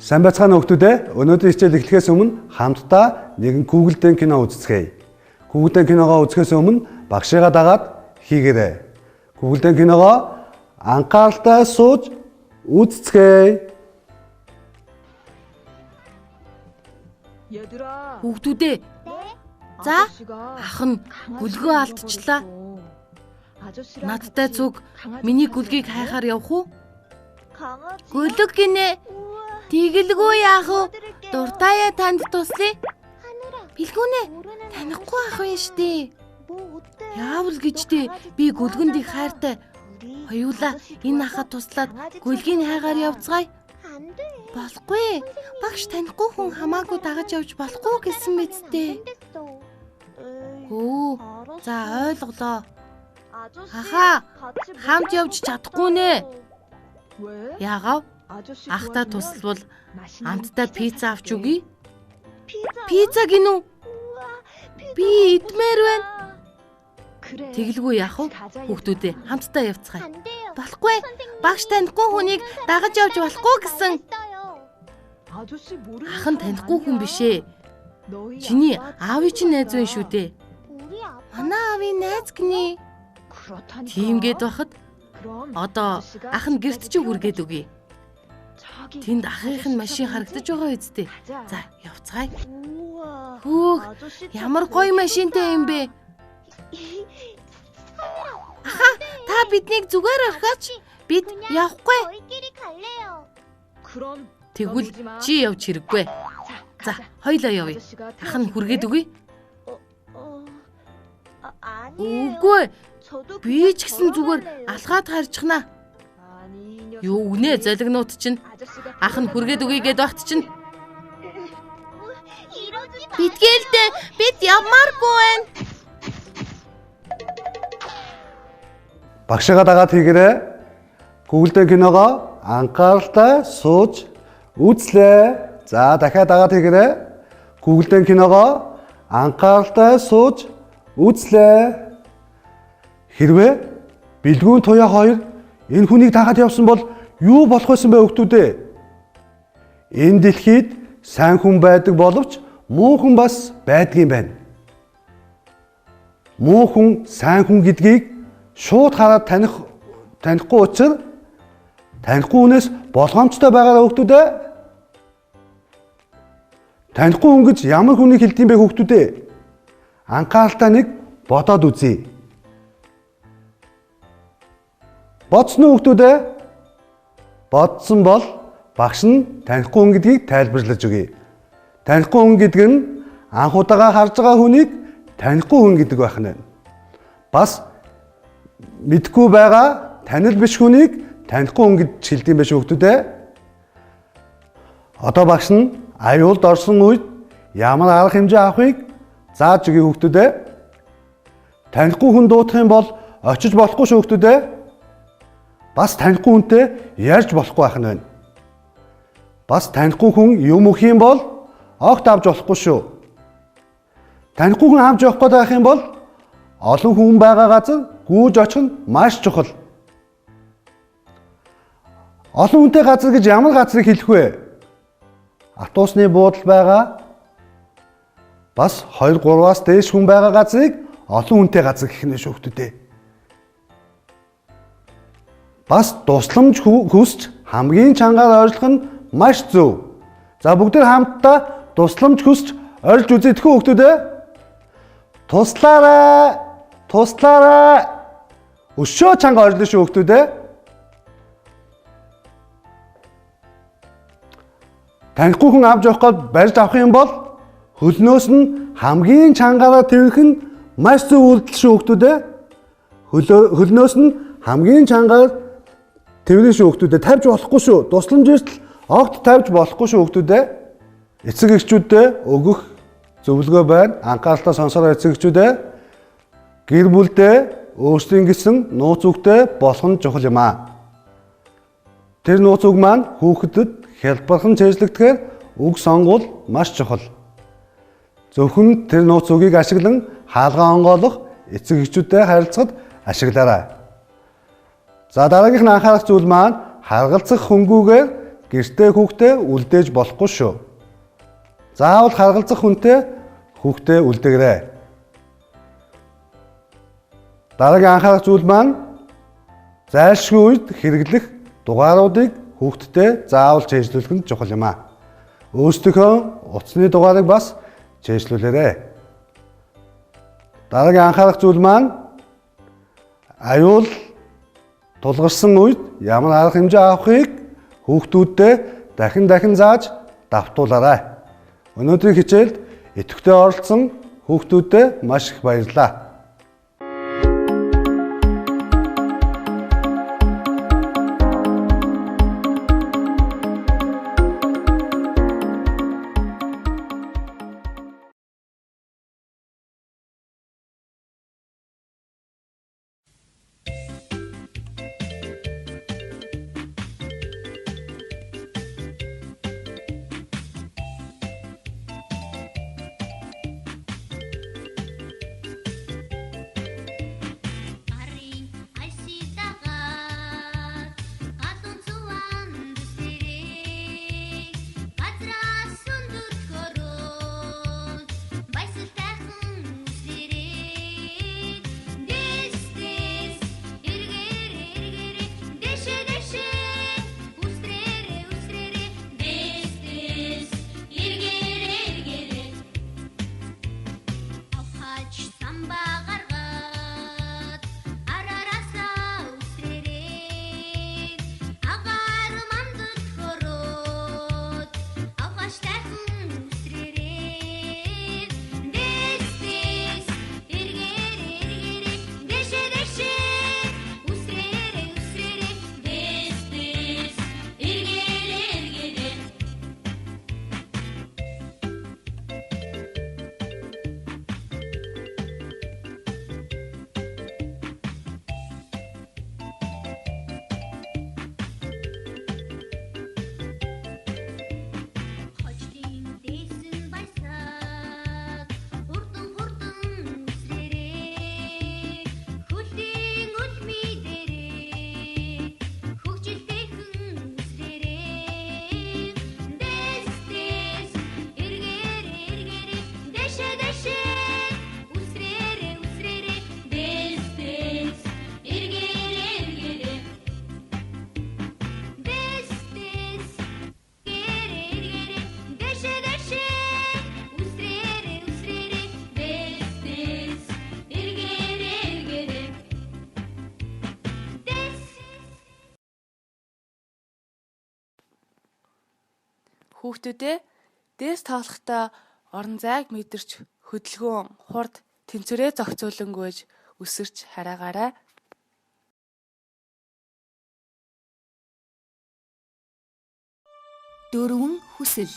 Сайн байцгаана хүүхдүүдээ. Өнөөдөр хичээл эхлэхээс өмнө хамтдаа нэгэн Google-dən кино үзцгээе. Google-dən киногоо үзэхээс өмнө багшигаа дагаад хийгээрэй. Google-dən киногоо анхааралтай сууж үзцгээе. Хүүхдүүдээ. За, ах нь гүлгөө алдчихлаа. Надтай зүг миний гүлгийг хайхаар явах уу? Гүлэг гинэ. Тэгэлгүй яах вэ? Дуртаяа танд туслая. Билгүүнэ. Танихгүй ах вэ штэ. Яавал гэжтэй би гүлгэнд их хайртай. Хоёулаа энэ ахад туслаад гүлгийн хайгаар явцгаая. Болохгүй. Багш танихгүй хүн хамаагүй дагаж явж болохгүй гэсэн мэдтэй. Хөө. За ойлголоо. Ахаа. Хамт явж чадахгүй нэ. Яагав? Ахтай туславал амттай пицца авч өгье. Пицца гинүү. Би идмээр байна. Тэгэлгүй яах вэ? Хүүхдүүдээ хамтдаа явцгаая. Болохгүй. Багш танихгүй хүнийг дагаж явж болохгүй гэсэн. Ах нь танихгүй хүн бишээ. Чиний аавын чинь найз вэ шүү дээ. Манай аавын найз гинэ. Тиймгээд бахад одоо ах нь гэрт чи хүргээд өгье. Тэнд ахынх нь машин харагдаж байгаа үсттэй. За, явцгаая. Хөөх, ямар гоё машинтай юм бэ? Аха, та биднийг зүгээр орхиоч. Бид явахгүй. Тэгвэл чи явж хэрэггүй. За, хоёлоо явъя. Ах нь хүргээд өгье. Үгүй. Би ч гэсэн зүгээр алгаад харчихнаа. Юу гинэ залгинууд чинь ах нь хүргээд өгье гэд багт чинь. Бидгээлдээ бид явмааргүй байна. Багшигаа дагаад хийгээрэй. Google-dən киногоо анхааралтай сууж үзлээ. За дахиад дагаад хийгээрэй. Google-dən киногоо анхааралтай сууж үзлээ. Хэрвээ бэлгүүн туяа хоёр энэ хүнийг дагаад явсан бол юу болох байсан бэ хүүхдүүдээ? Энэ дэлхийд сайн хүн байдаг боловч муу хүн бас байдгийн байна. Муу хүн сайн хүн гэдгийг шууд хараад танихгүй учраас танихгүй хүнээс болгоомжтой байгаараа хүүхдүүдээ. Танихгүй хүн гэж ямар хүнийг хэлдэм бэ хүүхдүүдээ? Анхааралтай нэг бодоод үзье. Бодсон уу хүүхдүүдээ? Бодсон бол багш нь танихгүй хүн гэдгийг тайлбарлаж өгье. Танихгүй хүн гэдэг нь анх удаага харж байгаа хүнийг танихгүй хүн гэдэг байх нь. Бас мэдгүй байгаа танил биш хүнийг танихгүй хүн гэж хэлдэм байх хүүхдүүдээ. Одоо багш нь аюулд орсон үед ямар арга хэмжээ авахыг зааж өгье хүүхдүүдээ. Танихгүй хүн дуудах юм бол очиж болохгүй хүүхдүүдээ. Бас танихгүй хүнтэй ярьж болохгүй байх нь байна. Бас танихгүй хүн юм өгөх юм бол огт авч болохгүй шүү. Танихгүй хүн авч явах гээд байх юм бол олон хүн байгаа газар гүйж очих нь маш чухал. Олон хүнтэй газар гэж ямар газрыг хэлэх вэ? Автобусны буудал байгаа. Бас 2-3-аас дээш хүн байгаа газрыг олон хүнтэй газар гэх нь шүү хүүхдүүдээ. Бас тусламж хүсч хамгийн чангаар ойрлох нь маш зөв. За бүгд хамтдаа тусламж хүсч ойрлж үзье хөө хүүхдүүдээ. Туслаарай. Туслаарай. Өшөө чанга ойрлоо шүү хүүхдүүдээ. Танихгүй хүн авч явах гээд барьж авах юм бол хөлнөөс нь хамгийн чангаараа тэрх нь маш зөв үйлдэл шүү хүүхдүүдээ. Хөлнөөс нь хамгийн чангаар тэрний шүү хүүхдүүдээ тавьж болохгүй шүү. Тусламж эртэл огт тавьж болохгүй шүү хүүхдүүдээ. Эцэг эхчүүдэд өгөх зөвлөгөө байна. Анхааралтай сонсороо эцэг эхчүүдээ. Гэр бүлдээ өөрсдийн гэсэн нууц үгтэй болох нь чухал юм аа. Тэр нууц үг маань хүүхдэд хялбархан цээжлэгдэхээр үг сонгуул маш чухал. Зөвхөн тэр нууц үгийг ашиглан хаалгаа онгойлох эцэг эхчүүдтэй харилцахад ашиглаарай. За дараагийнх нь анхаарах зүйл маань харгалзах хөнгүүгээр гэртээ хүүхдээ үлдээж болохгүй шүү. Заавал харгалзах хүнтэй хүүхдээ үлдээгээрэй. Дараагийн анхаарах зүйл маань зайлшгүй үед хэрэглэх дугааруудыг хүүхдтэй заавал чэйжлүүлэх нь чухал юм аа. Өөрсдийнхөө утасны дугаарыг бас чэйжлүүлээрэй. Дараагийн анхаарах зүйл маань аюул тулгарсан үед ямар арга хэмжээ авахыг хүүхдүүддээ дахин зааж давтуулаарай. Өнөөдрийн хичээлд идэвхтэй оролцсон хүүхдүүдэд маш их баярлалаа. Хүүхдүүдээ дээс тоглохдоо орон зайг мэдэрч хөдөлгөөн, хурд, тэнцвэрээ зохицуулангүйж өсөрч хараагаарай. Дөрвөн хүсэл.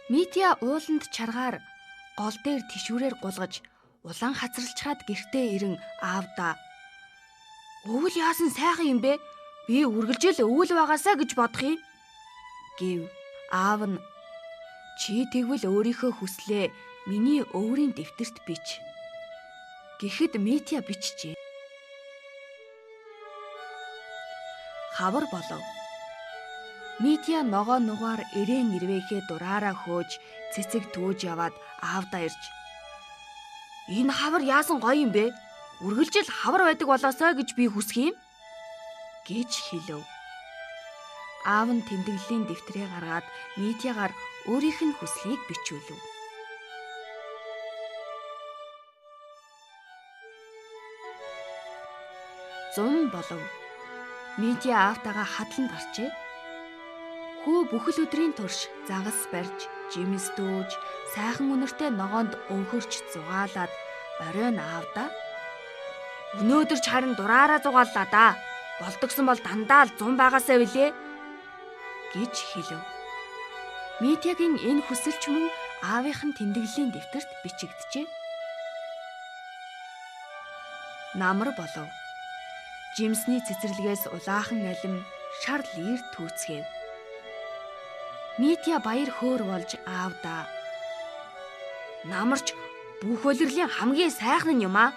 Митя ууланд чаргаар гол дээр тишүүрээр гулгаж улаан хацралчхаад гэртээ ирэн аавдаа "Өвөл яасан сайхан юм бэ? Би үргэлжил өвөл байгаасаа гэж бодох юм" гэв. Аав нь "Чи тэгвэл өөрийнхөө хүслээ миний өврийн дэвтэрт бич" гэхэд Митя бичжээ. Хавар болов. Митя ногоо нугаар эрээн ирвэхээ дураараа хөөж цэцэг төөж яваад аавдаа ирж "Энэ хавар яасан гоё юм бэ? Үргэлжил хавар байдаг болоосоо гэж би хүсэх юм" гэж хэлв. Аав нь тэмдэглэлийн дэвтрээ гаргаад Митягаар өөрийнх нь хүслийг бичүүлв. Зун болов. Митя аавтайгаа хадлан гарчээ. Хүү бүхэл өдрийн турш загас барьж, жимс дөөж, сайхан үнэртэй ногоонд өвхөрч зугаалаад оройн аавдаа "Өнөөдөр ч харин дураараа зугааллаа да. Болдогсон бол дандаа л 100 байгаасаа билээ" гэж хэлв. Митягийн энэ хүсэлч мөн аавынх нь тэмдэглэлийн дэвтэрт бичигджээ. Намар болов. Жимсний цэцэрлэгээс улаахан алим шар лир түүцгээв. Митя баяр хөөр болж аавдаа "Намарч бүх улирлын хамгийн сайхан нь юм аа.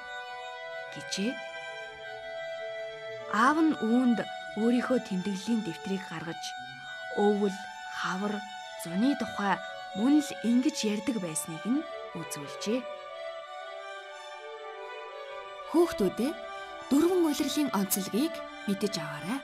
гэжээ. Аав нь үүнд өөрийнхөө тэмдэглэлийн дэвтрийг гаргаж өвөл, хавар, зуны тухай мөн л ингэж ярьдаг байсныг нь үзүүлжээ. Хүүхдүүдээ дөрвөн улирлын онцлогийг мэдэж аваарай.